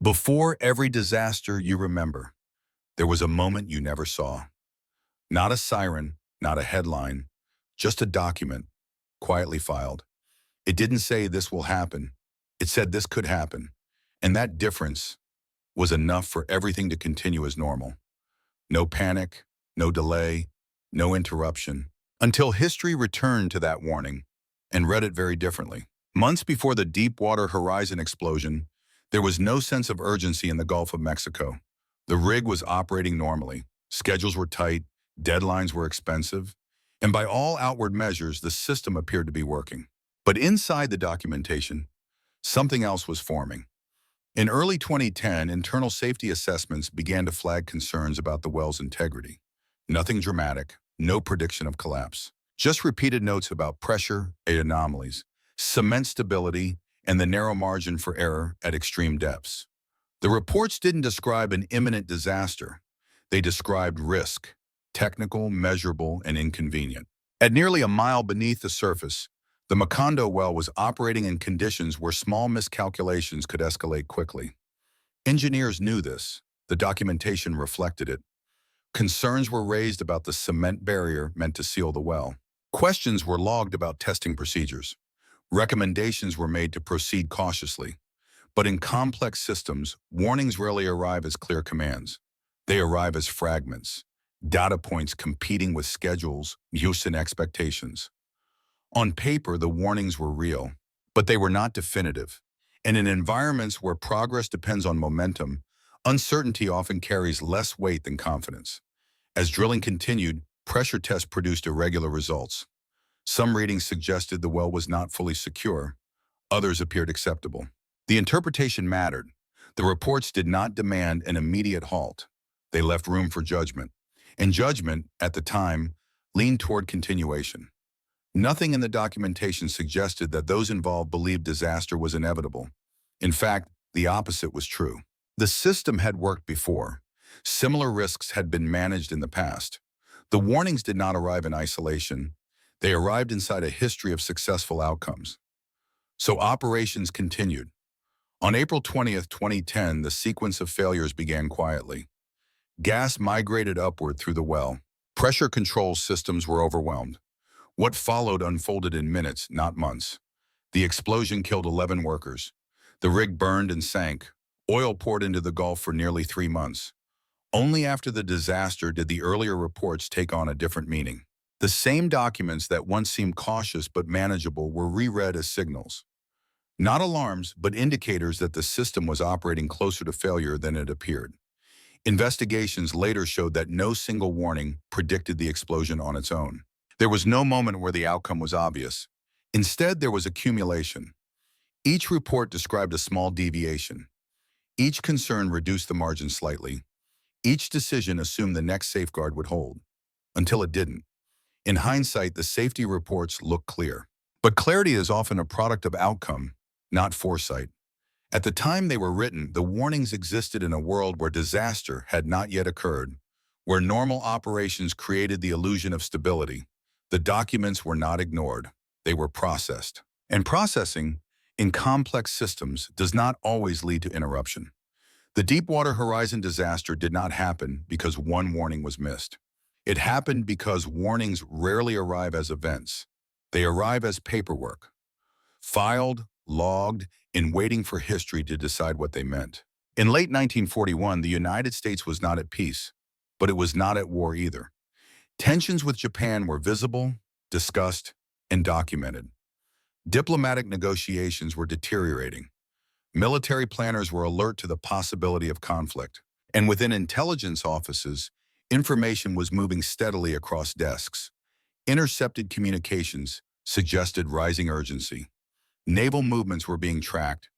Before every disaster you remember, there was a moment you never saw. Not a siren, not a headline, just a document, quietly filed. It didn't say this will happen. It said this could happen. And that difference was enough for everything to continue as normal. No panic, no delay, no interruption, until history returned to that warning and read it very differently. Months before the Deepwater Horizon explosion, there was no sense of urgency in the Gulf of Mexico. The rig was operating normally, schedules were tight, deadlines were expensive, and by all outward measures, the system appeared to be working. But inside the documentation, something else was forming. In early 2010, internal safety assessments began to flag concerns about the well's integrity. Nothing dramatic, no prediction of collapse. Just repeated notes about pressure, anomalies, cement stability, and the narrow margin for error at extreme depths. The reports didn't describe an imminent disaster. They described risk, technical, measurable, and inconvenient. At nearly a mile beneath the surface, the Macondo well was operating in conditions where small miscalculations could escalate quickly. Engineers knew this. The documentation reflected it. Concerns were raised about the cement barrier meant to seal the well. Questions were logged about testing procedures. Recommendations were made to proceed cautiously. But in complex systems, warnings rarely arrive as clear commands. They arrive as fragments, data points competing with schedules, use, and expectations. On paper, the warnings were real, but they were not definitive. And in environments where progress depends on momentum, uncertainty often carries less weight than confidence. As drilling continued, pressure tests produced irregular results. Some readings suggested the well was not fully secure. Others appeared acceptable. The interpretation mattered. The reports did not demand an immediate halt. They left room for judgment. And judgment, at the time, leaned toward continuation. Nothing in the documentation suggested that those involved believed disaster was inevitable. In fact, the opposite was true. The system had worked before. Similar risks had been managed in the past. The warnings did not arrive in isolation. They arrived inside a history of successful outcomes. So operations continued. On April 20th, 2010, the sequence of failures began quietly. Gas migrated upward through the well. Pressure control systems were overwhelmed. What followed unfolded in minutes, not months. The explosion killed 11 workers. The rig burned and sank. Oil poured into the Gulf for nearly 3 months. Only after the disaster did the earlier reports take on a different meaning. The same documents that once seemed cautious but manageable were reread as signals. Not alarms, but indicators that the system was operating closer to failure than it appeared. Investigations later showed that no single warning predicted the explosion on its own. There was no moment where the outcome was obvious. Instead, there was accumulation. Each report described a small deviation. Each concern reduced the margin slightly. Each decision assumed the next safeguard would hold, until it didn't. In hindsight, the safety reports look clear. But clarity is often a product of outcome, not foresight. At the time they were written, the warnings existed in a world where disaster had not yet occurred, where normal operations created the illusion of stability. The documents were not ignored. They were processed. And processing, in complex systems, does not always lead to interruption. The Deepwater Horizon disaster did not happen because one warning was missed. It happened because warnings rarely arrive as events. They arrive as paperwork, filed, logged, and waiting for history to decide what they meant. In late 1941, the United States was not at peace, but it was not at war either. Tensions with Japan were visible, discussed, and documented. Diplomatic negotiations were deteriorating. Military planners were alert to the possibility of conflict. And within intelligence offices, information was moving steadily across desks. Intercepted communications suggested rising urgency. Naval movements were being tracked.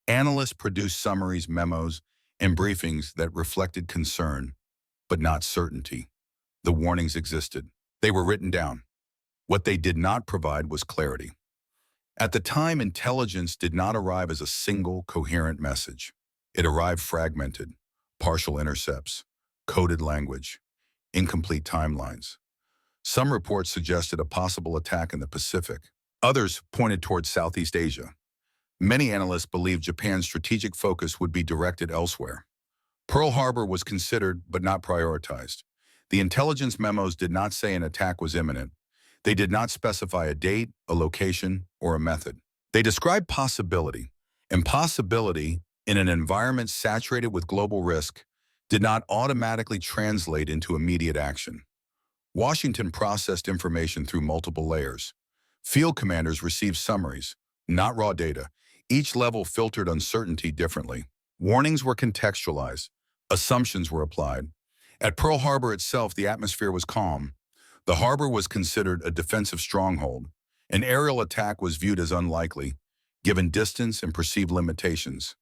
Analysts produced summaries, memos, and briefings that reflected concern, but not certainty. The warnings existed. They were written down. What they did not provide was clarity. At the time, intelligence did not arrive as a single, coherent message. It arrived fragmented, partial intercepts, coded language, incomplete timelines. Some reports suggested a possible attack in the Pacific. Others pointed towards Southeast Asia. Many analysts believed Japan's strategic focus would be directed elsewhere. Pearl Harbor was considered but not prioritized. The intelligence memos did not say an attack was imminent. They did not specify a date, a location, or a method. They described possibility. Impossibility, in an environment saturated with global risk, did not automatically translate into immediate action. Washington processed information through multiple layers. Field commanders received summaries, not raw data. Each level filtered uncertainty differently. Warnings were contextualized. Assumptions were applied. At Pearl Harbor itself, the atmosphere was calm. The harbor was considered a defensive stronghold. An aerial attack was viewed as unlikely, given distance and perceived limitations.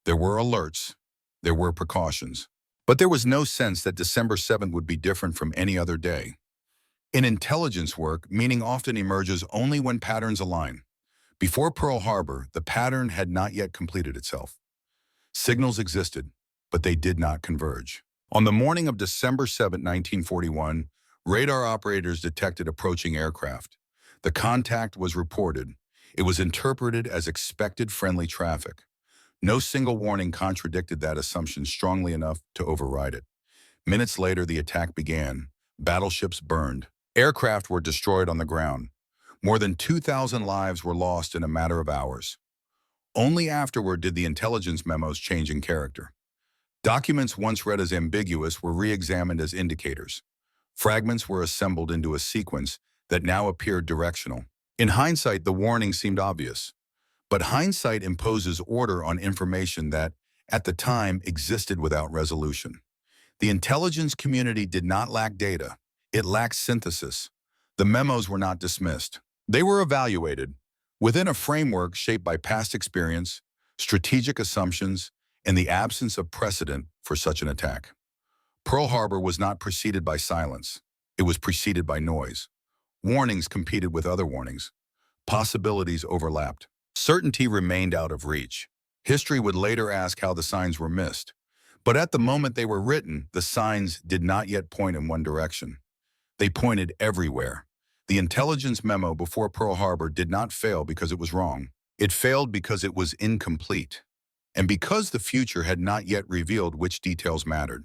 There were alerts. There were precautions. But there was no sense that December 7th would be different from any other day. In intelligence work, meaning often emerges only when patterns align. Before Pearl Harbor, the pattern had not yet completed itself. Signals existed, but they did not converge. On the morning of December 7, 1941, radar operators detected approaching aircraft. The contact was reported. It was interpreted as expected friendly traffic. No single warning contradicted that assumption strongly enough to override it. Minutes later, the attack began. Battleships burned. Aircraft were destroyed on the ground. More than 2,000 lives were lost in a matter of hours. Only afterward did the intelligence memos change in character. Documents once read as ambiguous were re-examined as indicators. Fragments were assembled into a sequence that now appeared directional. In hindsight, the warning seemed obvious. But hindsight imposes order on information that, at the time, existed without resolution. The intelligence community did not lack data. It lacked synthesis. The memos were not dismissed. They were evaluated within a framework shaped by past experience, strategic assumptions, and the absence of precedent for such an attack. Pearl Harbor was not preceded by silence. It was preceded by noise. Warnings competed with other warnings. Possibilities overlapped. Certainty remained out of reach. History would later ask how the signs were missed. But at the moment they were written, the signs did not yet point in one direction. They pointed everywhere. The intelligence memo before Pearl Harbor did not fail because it was wrong. It failed because it was incomplete. And because the future had not yet revealed which details mattered.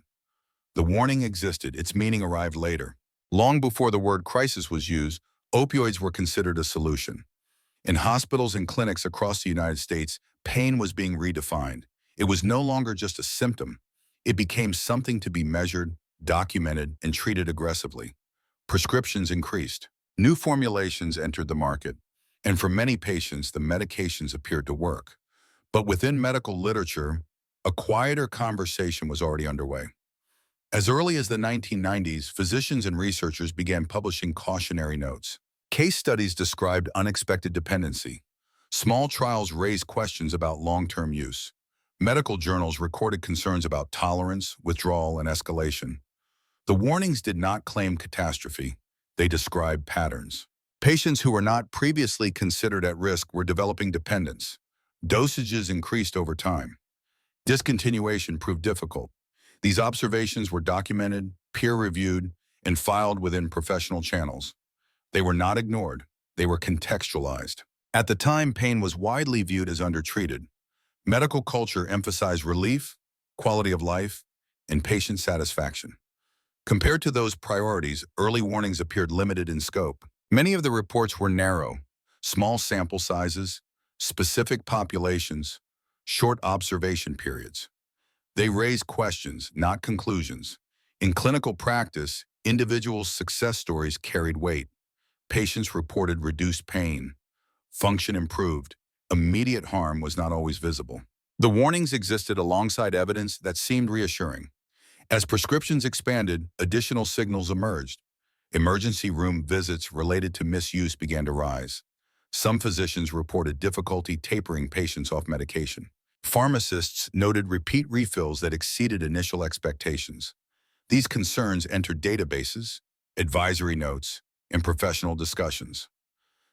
The warning existed, its meaning arrived later. Long before the word crisis was used, opioids were considered a solution. In hospitals and clinics across the United States, pain was being redefined. It was no longer just a symptom. It became something to be measured, documented, and treated aggressively. Prescriptions increased. New formulations entered the market. And for many patients, the medications appeared to work. But within medical literature, a quieter conversation was already underway. As early as the 1990s, physicians and researchers began publishing cautionary notes. Case studies described unexpected dependency. Small trials raised questions about long-term use. Medical journals recorded concerns about tolerance, withdrawal, and escalation. The warnings did not claim catastrophe. They described patterns. Patients who were not previously considered at risk were developing dependence. Dosages increased over time. Discontinuation proved difficult. These observations were documented, peer-reviewed, and filed within professional channels. They were not ignored. They were contextualized. At the time, pain was widely viewed as undertreated. Medical culture emphasized relief, quality of life, and patient satisfaction. Compared to those priorities, early warnings appeared limited in scope. Many of the reports were narrow, small sample sizes, specific populations, short observation periods. They raised questions, not conclusions. In clinical practice, individual success stories carried weight. Patients reported reduced pain. Function improved. Immediate harm was not always visible. The warnings existed alongside evidence that seemed reassuring. As prescriptions expanded, additional signals emerged. Emergency room visits related to misuse began to rise. Some physicians reported difficulty tapering patients off medication. Pharmacists noted repeat refills that exceeded initial expectations. These concerns entered databases, advisory notes, and professional discussions.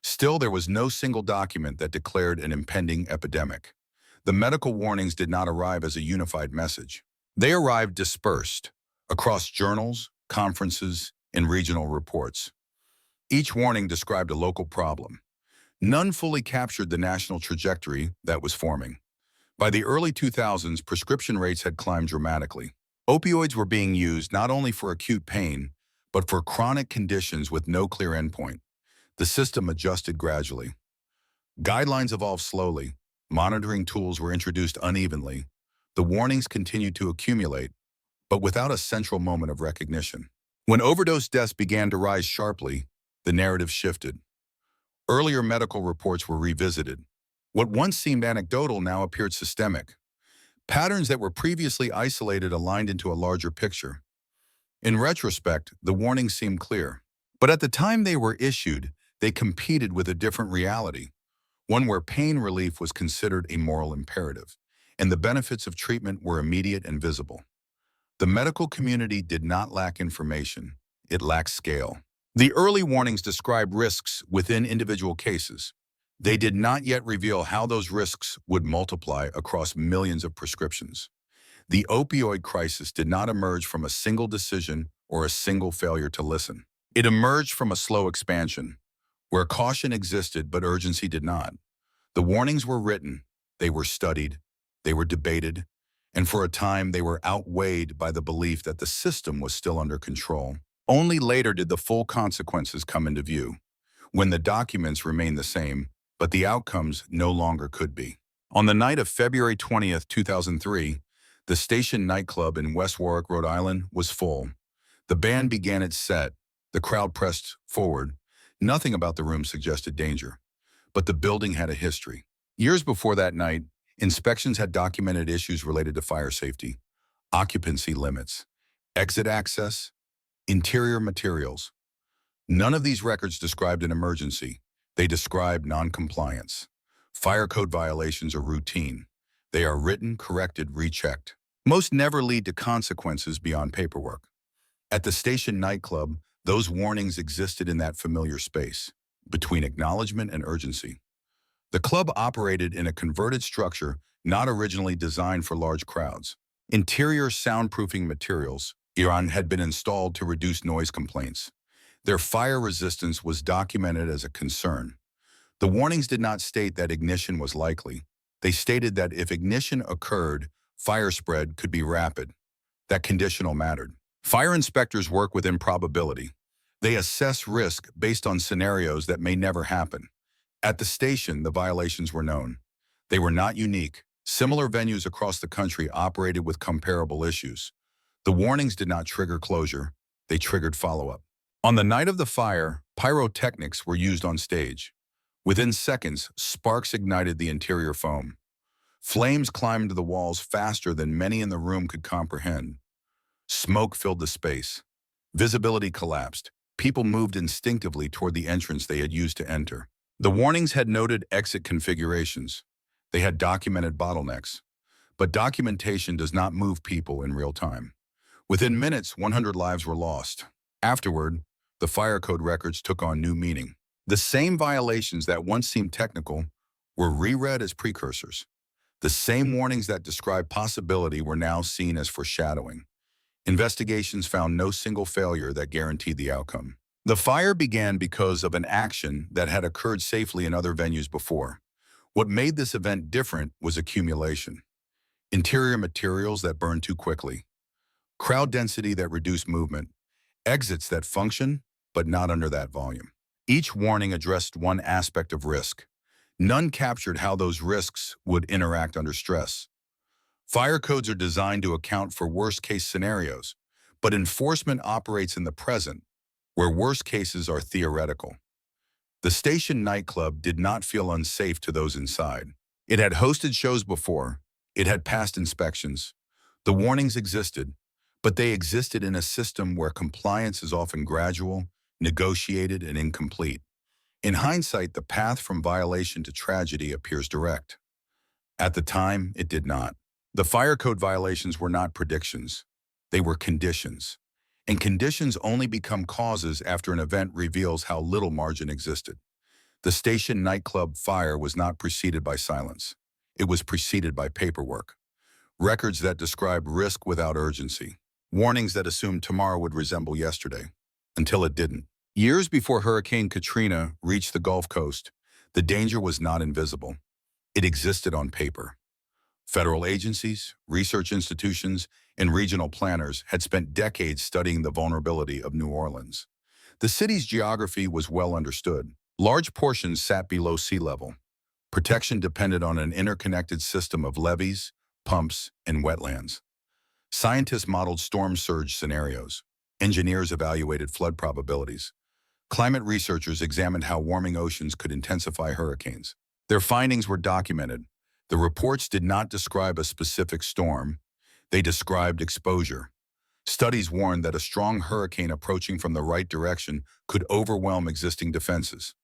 Still, there was no single document that declared an impending epidemic. The medical warnings did not arrive as a unified message. They arrived dispersed across journals, conferences, and regional reports. Each warning described a local problem. None fully captured the national trajectory that was forming. By the early 2000s, prescription rates had climbed dramatically. Opioids were being used not only for acute pain, but for chronic conditions with no clear endpoint. The system adjusted gradually. Guidelines evolved slowly. Monitoring tools were introduced unevenly. The warnings continued to accumulate, but without a central moment of recognition. When overdose deaths began to rise sharply, the narrative shifted. Earlier medical reports were revisited. What once seemed anecdotal now appeared systemic. Patterns that were previously isolated aligned into a larger picture. In retrospect, the warnings seemed clear. But at the time they were issued, they competed with a different reality, one where pain relief was considered a moral imperative, and the benefits of treatment were immediate and visible. The medical community did not lack information. It lacked scale. The early warnings described risks within individual cases. They did not yet reveal how those risks would multiply across millions of prescriptions. The opioid crisis did not emerge from a single decision or a single failure to listen. It emerged from a slow expansion, where caution existed but urgency did not. The warnings were written, they were studied, they were debated, and for a time they were outweighed by the belief that the system was still under control. Only later did the full consequences come into view, when the documents remained the same, but the outcomes no longer could be. On the night of February 20th, 2003, the Station nightclub in West Warwick, Rhode Island, was full. The band began its set. The crowd pressed forward. Nothing about the room suggested danger, but the building had a history. Years before that night, inspections had documented issues related to fire safety, occupancy limits, exit access, interior materials. None of these records described an emergency. They described non-compliance. Fire code violations are routine. They are written, corrected, rechecked. Most never lead to consequences beyond paperwork. At the Station nightclub, those warnings existed in that familiar space, between acknowledgement and urgency. The club operated in a converted structure not originally designed for large crowds. Interior soundproofing materials, Iran, had been installed to reduce noise complaints. Their fire resistance was documented as a concern. The warnings did not state that ignition was likely. They stated that if ignition occurred, fire spread could be rapid. That conditional mattered. Fire inspectors work within probability. They assess risk based on scenarios that may never happen. At the station, the violations were known. They were not unique. Similar venues across the country operated with comparable issues. The warnings did not trigger closure. They triggered follow-up. On the night of the fire, pyrotechnics were used on stage. Within seconds, sparks ignited the interior foam. Flames climbed the walls faster than many in the room could comprehend. Smoke filled the space. Visibility collapsed. People moved instinctively toward the entrance they had used to enter. The warnings had noted exit configurations. They had documented bottlenecks. But documentation does not move people in real time. Within minutes, 100 lives were lost. Afterward, the fire code records took on new meaning. The same violations that once seemed technical were reread as precursors. The same warnings that described possibility were now seen as foreshadowing. Investigations found no single failure that guaranteed the outcome. The fire began because of an action that had occurred safely in other venues before. What made this event different was accumulation. Interior materials that burned too quickly. Crowd density that reduced movement. Exits that function, but not under that volume. Each warning addressed one aspect of risk. None captured how those risks would interact under stress. Fire codes are designed to account for worst-case scenarios, but enforcement operates in the present, where worst cases are theoretical. The Station nightclub did not feel unsafe to those inside. It had hosted shows before. It had passed inspections. The warnings existed, but they existed in a system where compliance is often gradual, negotiated, and incomplete. In hindsight, the path from violation to tragedy appears direct. At the time, it did not. The fire code violations were not predictions. They were conditions. And conditions only become causes after an event reveals how little margin existed. The Station nightclub fire was not preceded by silence. It was preceded by paperwork. Records that described risk without urgency. Warnings that assumed tomorrow would resemble yesterday, until it didn't. Years before Hurricane Katrina reached the Gulf Coast, The danger was not invisible. It existed on paper. Federal agencies, research institutions, and regional planners had spent decades studying the vulnerability of New Orleans. The city's geography was well understood. Large portions sat below sea level. Protection depended on an interconnected system of levees, pumps, and wetlands. Scientists modeled storm surge scenarios. Engineers evaluated flood probabilities. Climate researchers examined how warming oceans could intensify hurricanes. Their findings were documented. The reports did not describe a specific storm. They described exposure. Studies warned that a strong hurricane approaching from the right direction could overwhelm existing defenses.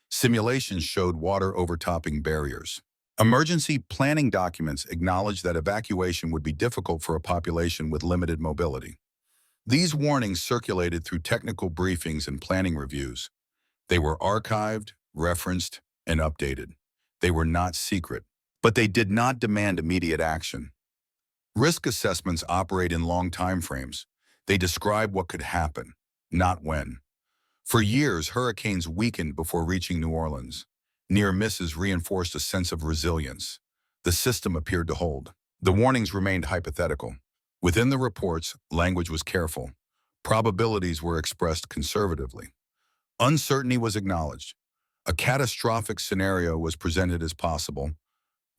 Simulations showed water overtopping barriers. Emergency planning documents acknowledged that evacuation would be difficult for a population with limited mobility. These warnings circulated through technical briefings and planning reviews. They were archived, referenced, and updated. They were not secret, but they did not demand immediate action. Risk assessments operate in long time frames. They describe what could happen, not when. For years, hurricanes weakened before reaching New Orleans. Near misses reinforced a sense of resilience. The system appeared to hold. The warnings remained hypothetical. Within the reports, language was careful. Probabilities were expressed conservatively. Uncertainty was acknowledged. A catastrophic scenario was presented as possible,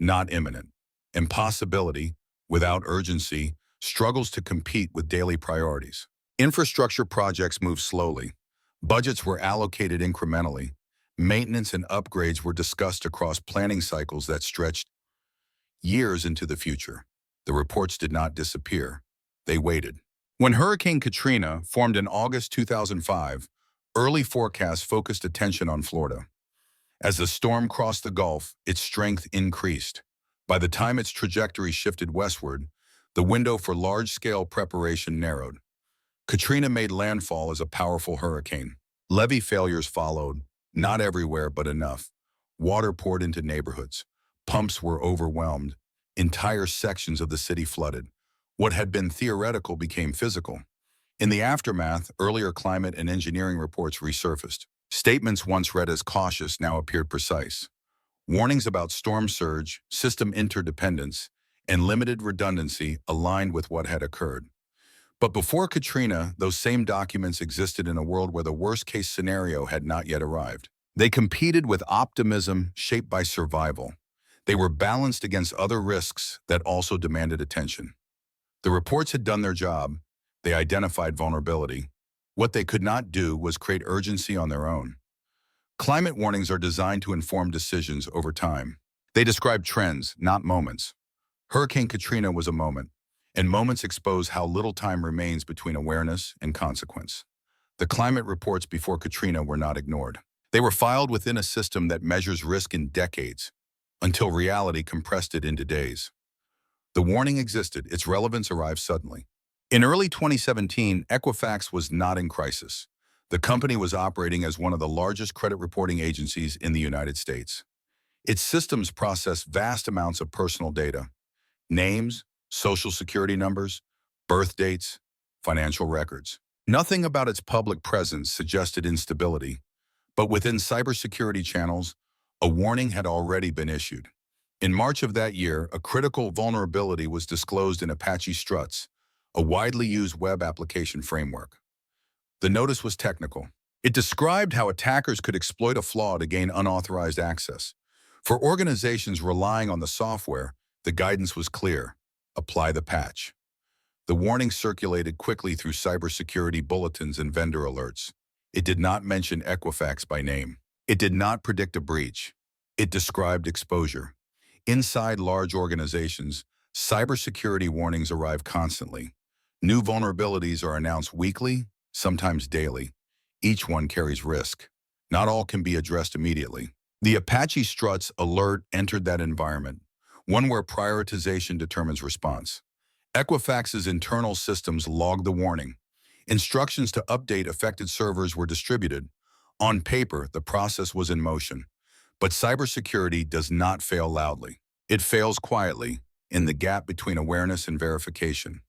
not imminent. Impossibility, without urgency, struggles to compete with daily priorities. Infrastructure projects moved slowly. Budgets were allocated incrementally. Maintenance and upgrades were discussed across planning cycles that stretched years into the future. The reports did not disappear. They waited. When Hurricane Katrina formed in August 2005, early forecasts focused attention on Florida. As the storm crossed the Gulf, its strength increased. By the time its trajectory shifted westward, the window for large-scale preparation narrowed. Katrina made landfall as a powerful hurricane. Levee failures followed, not everywhere but enough. Water poured into neighborhoods. Pumps were overwhelmed. Entire sections of the city flooded. What had been theoretical became physical. In the aftermath, earlier climate and engineering reports resurfaced. Statements once read as cautious now appeared precise. Warnings about storm surge, system interdependence, and limited redundancy aligned with what had occurred. But before Katrina, those same documents existed in a world where the worst-case scenario had not yet arrived. They competed with optimism shaped by survival. They were balanced against other risks that also demanded attention. The reports had done their job. They identified vulnerability. What they could not do was create urgency on their own. Climate warnings are designed to inform decisions over time. They describe trends, not moments. Hurricane Katrina was a moment, and moments expose how little time remains between awareness and consequence. The climate reports before Katrina were not ignored. They were filed within a system that measures risk in decades, until reality compressed it into days. The warning existed, its relevance arrived suddenly. In early 2017, Equifax was not in crisis. The company was operating as one of the largest credit reporting agencies in the United States. Its systems process vast amounts of personal data: names, social security numbers, birth dates, financial records. Nothing about its public presence suggested instability, but within cybersecurity channels, a warning had already been issued. In March of that year, a critical vulnerability was disclosed in Apache Struts, a widely used web application framework. The notice was technical. It described how attackers could exploit a flaw to gain unauthorized access. For organizations relying on the software, the guidance was clear: apply the patch. The warning circulated quickly through cybersecurity bulletins and vendor alerts. It did not mention Equifax by name. It did not predict a breach. It described exposure. Inside large organizations, cybersecurity warnings arrive constantly. New vulnerabilities are announced weekly, sometimes daily. Each one carries risk. Not all can be addressed immediately. The Apache Struts alert entered that environment, one where prioritization determines response. Equifax's internal systems logged the warning. Instructions to update affected servers were distributed. On paper, the process was in motion. But cybersecurity does not fail loudly. It fails quietly, in the gap between awareness and verification.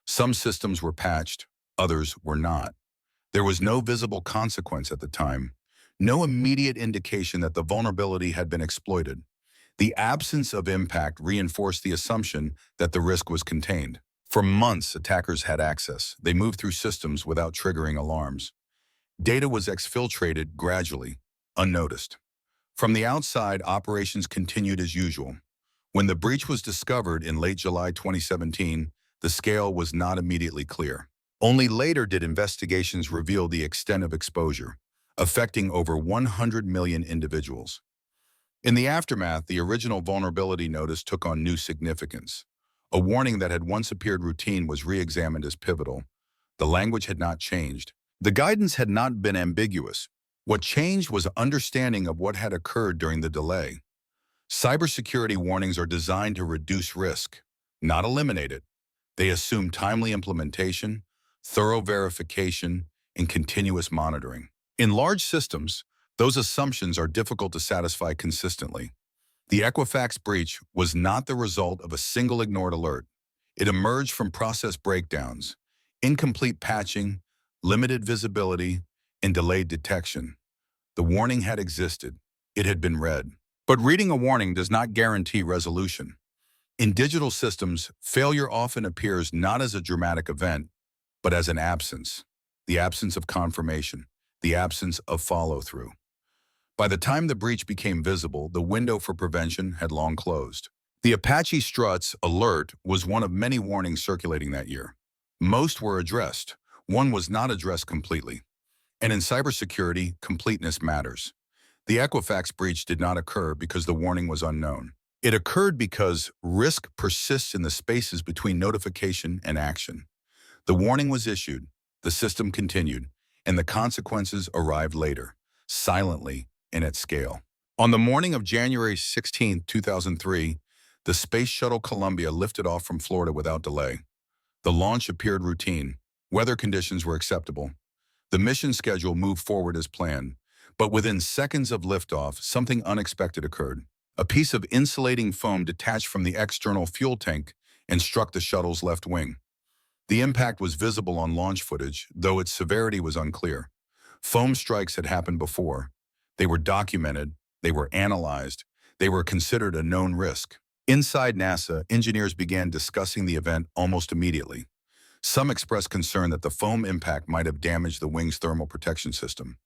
Some systems were patched, others were not. There was no visible consequence at the time. No immediate indication that the vulnerability had been exploited. The absence of impact reinforced the assumption that the risk was contained. For months, attackers had access. They moved through systems without triggering alarms. Data was exfiltrated gradually, unnoticed. From the outside, operations continued as usual. When the breach was discovered in late July 2017, the scale was not immediately clear. Only later did investigations reveal the extent of exposure, affecting over 100 million individuals. In the aftermath, the original vulnerability notice took on new significance. A warning that had once appeared routine was re-examined as pivotal. The language had not changed. The guidance had not been ambiguous. What changed was understanding of what had occurred during the delay. Cybersecurity warnings are designed to reduce risk, not eliminate it. They assume timely implementation, thorough verification, and continuous monitoring. In large systems, those assumptions are difficult to satisfy consistently. The Equifax breach was not the result of a single ignored alert. It emerged from process breakdowns, incomplete patching, limited visibility, and delayed detection. The warning had existed. It had been read. But reading a warning does not guarantee resolution. In digital systems, failure often appears not as a dramatic event, but as an absence. The absence of confirmation, the absence of follow-through. By the time the breach became visible, the window for prevention had long closed. The Apache Struts alert was one of many warnings circulating that year. Most were addressed. One was not addressed completely. And in cybersecurity, completeness matters. The Equifax breach did not occur because the warning was unknown. It occurred because risk persists in the spaces between notification and action. The warning was issued, the system continued, and the consequences arrived later, silently and at scale. On the morning of January 16, 2003, the Space Shuttle Columbia lifted off from Florida without delay. The launch appeared routine. Weather conditions were acceptable. The mission schedule moved forward as planned. But within seconds of liftoff, something unexpected occurred. A piece of insulating foam detached from the external fuel tank and struck the shuttle's left wing. The impact was visible on launch footage, though its severity was unclear. Foam strikes had happened before. They were documented, they were analyzed, they were considered a known risk. Inside NASA, engineers began discussing the event almost immediately. Some expressed concern that the foam impact might have damaged the wing's thermal protection system.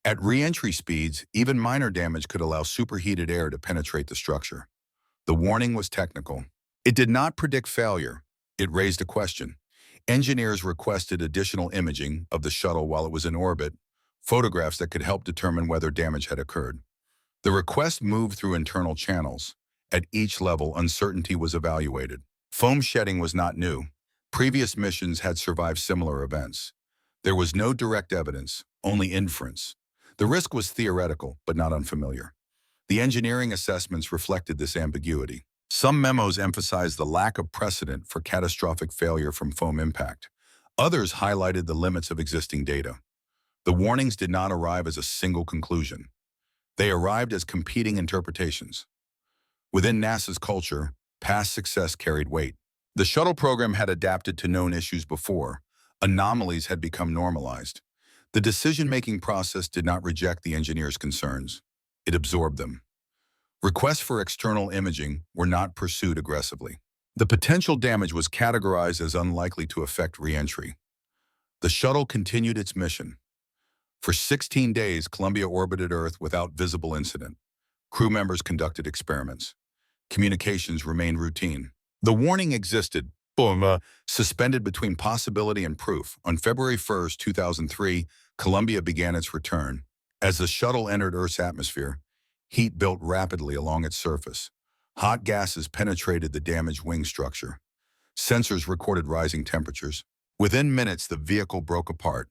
At re-entry speeds, even minor damage could allow superheated air to penetrate the structure. The warning was technical. It did not predict failure. It raised a question. Engineers requested additional imaging of the shuttle while it was in orbit, photographs that could help determine whether damage had occurred. The request moved through internal channels. At each level, uncertainty was evaluated. Foam shedding was not new. Previous missions had survived similar events. There was no direct evidence, only inference. The risk was theoretical, but not unfamiliar. The engineering assessments reflected this ambiguity. Some memos emphasized the lack of precedent for catastrophic failure from foam impact. Others highlighted the limits of existing data. The warnings did not arrive as a single conclusion. They arrived as competing interpretations. Within NASA's culture, past success carried weight. The shuttle program had adapted to known issues before. Anomalies had become normalized. The decision-making process did not reject the engineers' concerns. It absorbed them. Requests for external imaging were not pursued aggressively. The potential damage was categorized as unlikely to affect re-entry. The shuttle continued its mission. For 16 days, Columbia orbited Earth without visible incident. Crew members conducted experiments. Communications remained routine. The warning existed, suspended between possibility and proof. On February 1, 2003, Columbia began its return. As the shuttle entered Earth's atmosphere, heat built rapidly along its surface. Hot gases penetrated the damaged wing structure. Sensors recorded rising temperatures. Within minutes, the vehicle broke apart.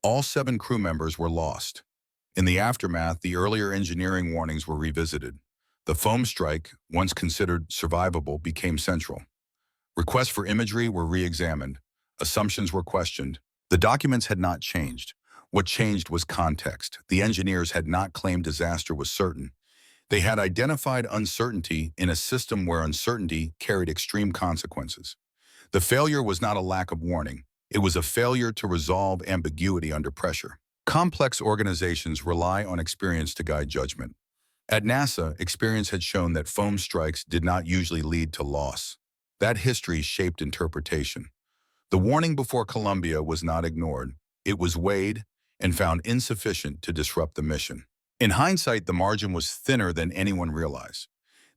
All 7 crew members were lost. In the aftermath, the earlier engineering warnings were revisited. The foam strike, once considered survivable, became central. Requests for imagery were re-examined. Assumptions were questioned. The documents had not changed. What changed was context. The engineers had not claimed disaster was certain. They had identified uncertainty in a system where uncertainty carried extreme consequences. The failure was not a lack of warning. It was a failure to resolve ambiguity under pressure. Complex organizations rely on experience to guide judgment. At NASA, experience had shown that foam strikes did not usually lead to loss. That history shaped interpretation. The warning before Columbia was not ignored. It was weighed and found insufficient to disrupt the mission. In hindsight, the margin was thinner than anyone realized.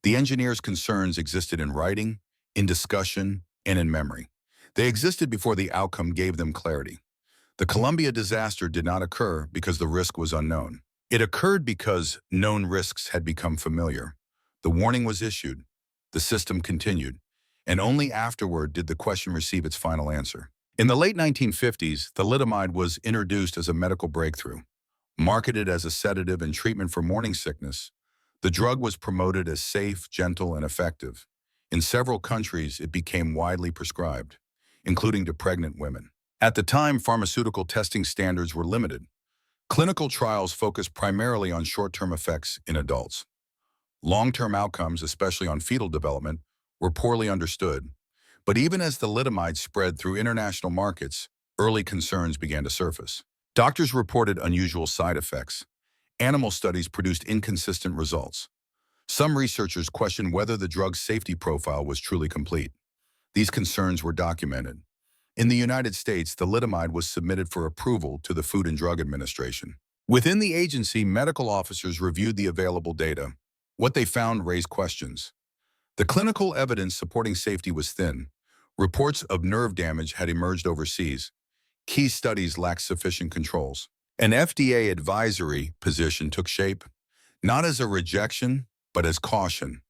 The engineers' concerns existed in writing, in discussion, and in memory. They existed before the outcome gave them clarity. The Columbia disaster did not occur because the risk was unknown. It occurred because known risks had become familiar. The warning was issued, the system continued, and only afterward did the question receive its final answer. In the late 1950s, thalidomide was introduced as a medical breakthrough. Marketed as a sedative and treatment for morning sickness, the drug was promoted as safe, gentle, and effective. In several countries, it became widely prescribed, including to pregnant women. At the time, pharmaceutical testing standards were limited. Clinical trials focused primarily on short-term effects in adults. Long-term outcomes, especially on fetal development, were poorly understood. But even as thalidomide spread through international markets, early concerns began to surface. Doctors reported unusual side effects. Animal studies produced inconsistent results. Some researchers questioned whether the drug's safety profile was truly complete. These concerns were documented. In the United States, thalidomide was submitted for approval to the Food and Drug Administration. Within the agency, medical officers reviewed the available data. What they found raised questions. The clinical evidence supporting safety was thin. Reports of nerve damage had emerged overseas. Key studies lacked sufficient controls. An FDA advisory position took shape, not as a rejection, but as caution.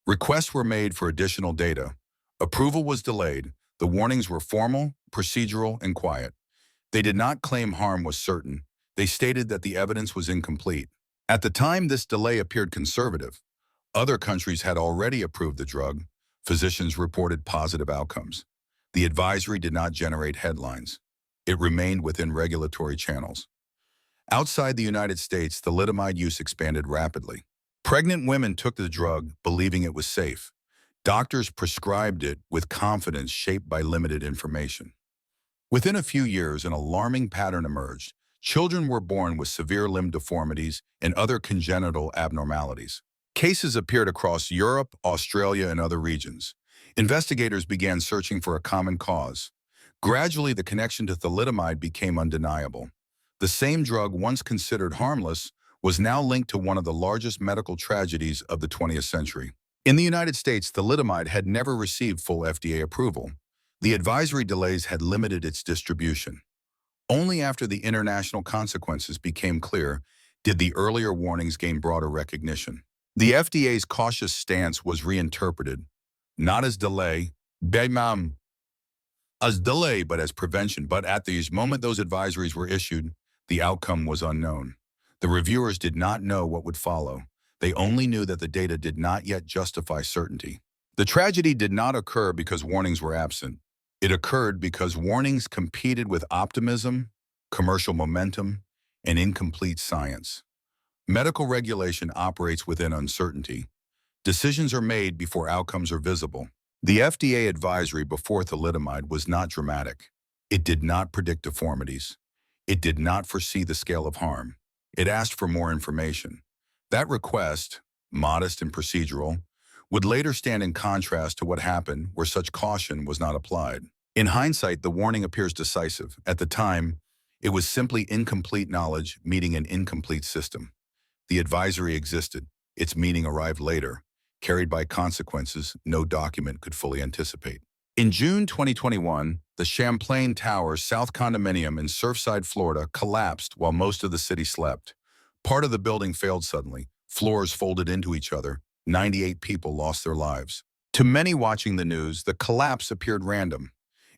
Requests were made for additional data. Approval was delayed. The warnings were formal, procedural, and quiet. They did not claim harm was certain. They stated that the evidence was incomplete. At the time, this delay appeared conservative. Other countries had already approved the drug. Physicians reported positive outcomes. The advisory did not generate headlines. It remained within regulatory channels. Outside the United States, thalidomide use expanded rapidly. Pregnant women took the drug, believing it was safe. Doctors prescribed it with confidence shaped by limited information. Within a few years, an alarming pattern emerged. Children were born with severe limb deformities and other congenital abnormalities. Cases appeared across Europe, Australia, and other regions. Investigators began searching for a common cause. Gradually, the connection to thalidomide became undeniable. The same drug, once considered harmless, was now linked to one of the largest medical tragedies of the 20th century. In the United States, thalidomide had never received full FDA approval. The advisory delays had limited its distribution. Only after the international consequences became clear did the earlier warnings gain broader recognition. The FDA's cautious stance was reinterpreted, not as delay, but as prevention. But at the moment those advisories were issued, the outcome was unknown. The reviewers did not know what would follow. They only knew that the data did not yet justify certainty. The tragedy did not occur because warnings were absent. It occurred because warnings competed with optimism, commercial momentum, and incomplete science. Medical regulation operates within uncertainty. Decisions are made before outcomes are visible. The FDA advisory before thalidomide was not dramatic. It did not predict deformities. It did not foresee the scale of harm. It asked for more information. That request, modest and procedural, would later stand in contrast to what happened where such caution was not applied. In hindsight, the warning appears decisive. At the time, it was simply incomplete knowledge meeting an incomplete system. The advisory existed. Its meaning arrived later, carried by consequences no document could fully anticipate. In June 2021, the Champlain Towers South Condominium in Surfside, Florida, collapsed while most of the city slept. Part of the building failed suddenly. Floors folded into each other. 98 people lost their lives. To many watching the news, the collapse appeared random,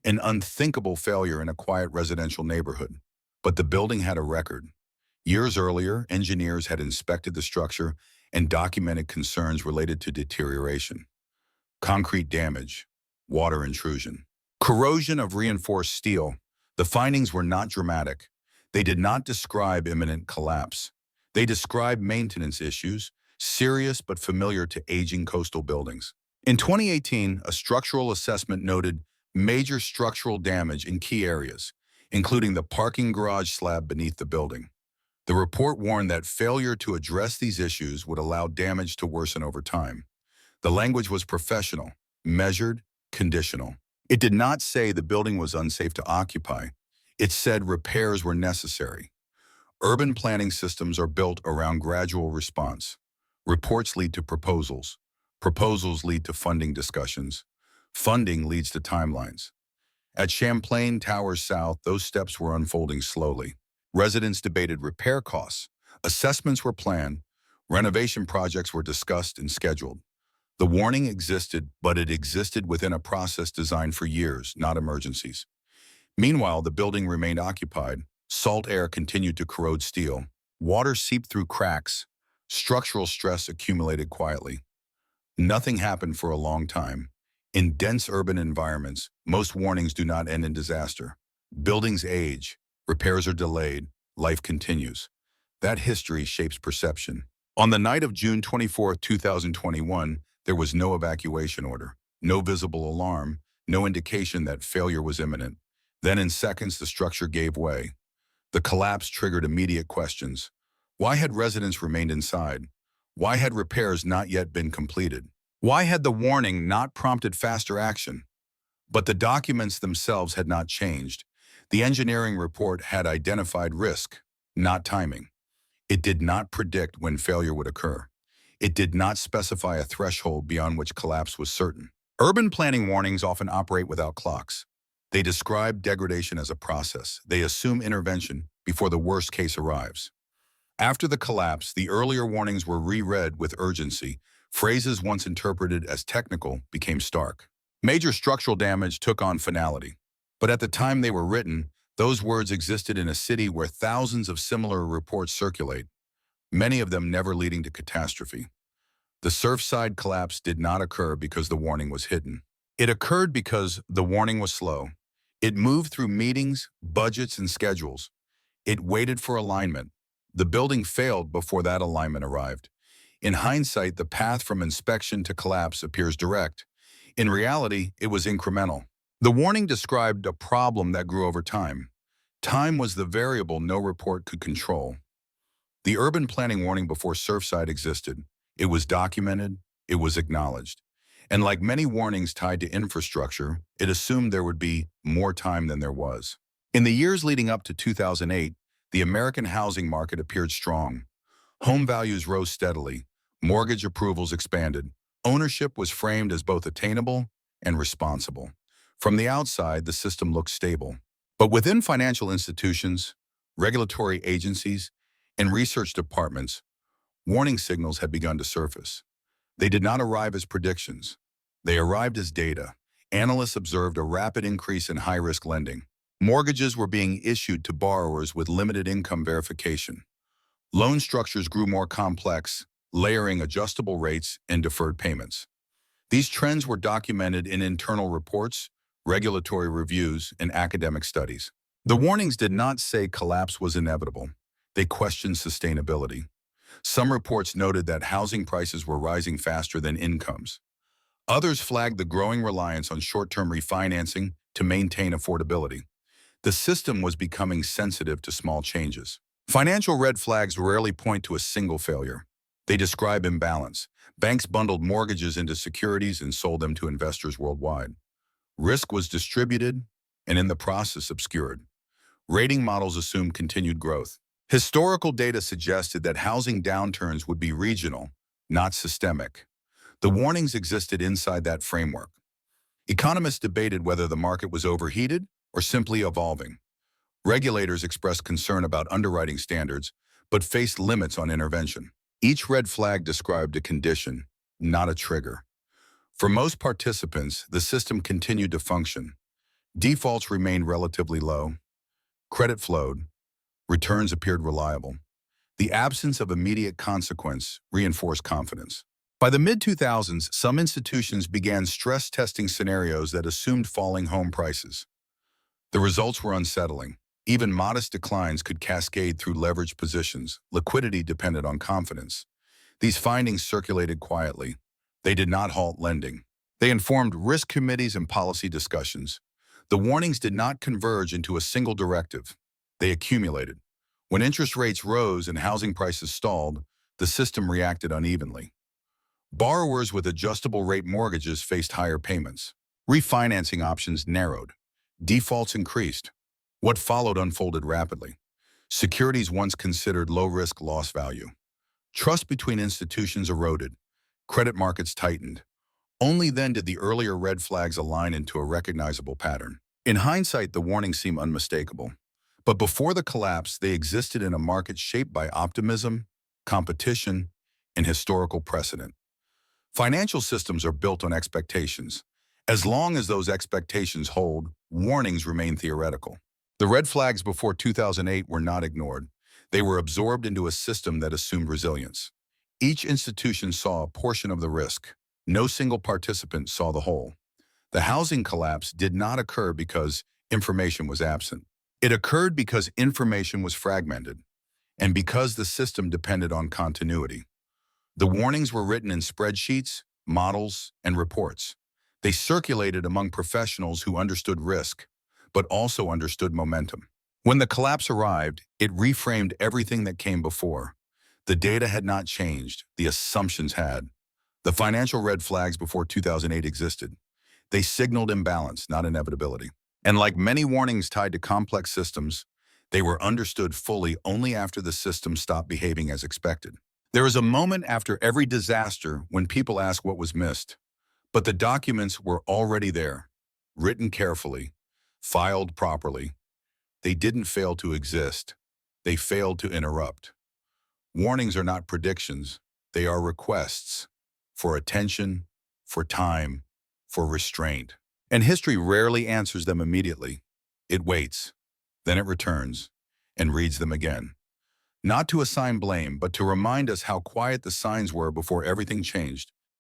an unthinkable failure in a quiet residential neighborhood. But the building had a record. Years earlier, engineers had inspected the structure and documented concerns related to deterioration, concrete damage, water intrusion, corrosion of reinforced steel. The findings were not dramatic. They did not describe imminent collapse. They described maintenance issues, serious but familiar to aging coastal buildings. In 2018, a structural assessment noted major structural damage in key areas. including the parking garage slab beneath the building. The report warned that failure to address these issues would allow damage to worsen over time. The language was professional, measured, conditional. It did not say the building was unsafe to occupy. It said repairs were necessary. Urban planning systems are built around gradual response. Reports lead to proposals. Proposals lead to funding discussions. Funding leads to timelines. At Champlain Towers South, those steps were unfolding slowly. Residents debated repair costs. Assessments were planned. Renovation projects were discussed and scheduled. The warning existed, but it existed within a process designed for years, not emergencies. Meanwhile, the building remained occupied. Salt air continued to corrode steel. Water seeped through cracks. Structural stress accumulated quietly. Nothing happened for a long time. In dense urban environments, most warnings do not end in disaster. Buildings age, repairs are delayed, life continues. That history shapes perception. On the night of June 24, 2021, there was no evacuation order, no visible alarm, no indication that failure was imminent. Then in seconds, the structure gave way. The collapse triggered immediate questions. Why had residents remained inside? Why had repairs not yet been completed? Why had the warning not prompted faster action? But the documents themselves had not changed. The engineering report had identified risk, not timing. It did not predict when failure would occur. It did not specify a threshold beyond which collapse was certain. Urban planning warnings often operate without clocks. They describe degradation as a process. They assume intervention before the worst case arrives. After the collapse, the earlier warnings were reread with urgency. Phrases once interpreted as technical became stark. Major structural damage took on finality. But at the time they were written, those words existed in a city where thousands of similar reports circulate, many of them never leading to catastrophe. The Surfside collapse did not occur because the warning was hidden. It occurred because the warning was slow. It moved through meetings, budgets, and schedules. It waited for alignment. The building failed before that alignment arrived. In hindsight, the path from inspection to collapse appears direct. In reality, it was incremental. The warning described a problem that grew over time. Time was the variable no report could control. The urban planning warning before Surfside existed. It was documented, it was acknowledged. And like many warnings tied to infrastructure, it assumed there would be more time than there was. In the years leading up to 2008, the American housing market appeared strong. Home values rose steadily, mortgage approvals expanded, ownership was framed as both attainable and responsible. From the outside, the system looked stable. But within financial institutions, regulatory agencies, and research departments, warning signals had begun to surface. They did not arrive as predictions. They arrived as data. Analysts observed a rapid increase in high-risk lending. Mortgages were being issued to borrowers with limited income verification. Loan structures grew more complex, layering adjustable rates and deferred payments. These trends were documented in internal reports, regulatory reviews, and academic studies. The warnings did not say collapse was inevitable. They questioned sustainability. Some reports noted that housing prices were rising faster than incomes. Others flagged the growing reliance on short-term refinancing to maintain affordability. The system was becoming sensitive to small changes. Financial red flags rarely point to a single failure. They describe imbalance. Banks bundled mortgages into securities and sold them to investors worldwide. Risk was distributed and in the process obscured. Rating models assumed continued growth. Historical data suggested that housing downturns would be regional, not systemic. The warnings existed inside that framework. Economists debated whether the market was overheated or simply evolving. Regulators expressed concern about underwriting standards, but faced limits on intervention. Each red flag described a condition, not a trigger. For most participants, the system continued to function. Defaults remained relatively low. Credit flowed. Returns appeared reliable. The absence of immediate consequence reinforced confidence. By the mid-2000s, some institutions began stress testing scenarios that assumed falling home prices. The results were unsettling. Even modest declines could cascade through leveraged positions. Liquidity depended on confidence. These findings circulated quietly. They did not halt lending. They informed risk committees and policy discussions. The warnings did not converge into a single directive. They accumulated. When interest rates rose and housing prices stalled, the system reacted unevenly. Borrowers with adjustable rate mortgages faced higher payments. Refinancing options narrowed. Defaults increased. What followed unfolded rapidly. Securities once considered low-risk lost value. Trust between institutions eroded. Credit markets tightened. Only then did the earlier red flags align into a recognizable pattern. In hindsight, the warnings seem unmistakable. But before the collapse, they existed in a market shaped by optimism, competition, and historical precedent. Financial systems are built on expectations. As long as those expectations hold, warnings remain theoretical. The red flags before 2008 were not ignored. They were absorbed into a system that assumed resilience. Each institution saw a portion of the risk. No single participant saw the whole. The housing collapse did not occur because information was absent. It occurred because information was fragmented, and because the system depended on continuity. The warnings were written in spreadsheets, models, and reports. They circulated among professionals who understood risk, but also understood momentum. When the collapse arrived, it reframed everything that came before. The data had not changed, the assumptions had. The financial red flags before 2008 existed. They signaled imbalance, not inevitability. And like many warnings tied to complex systems, they were understood fully only after the system stopped behaving as expected. There is a moment after every disaster when people ask what was missed, but the documents were already there, written carefully, filed properly. They didn't fail to exist. They failed to interrupt. Warnings are not predictions. They are requests for attention, for time, for restraint. And history rarely answers them immediately. It waits, then it returns, and reads them again. Not to assign blame, but to remind us how quiet the signs were before everything changed.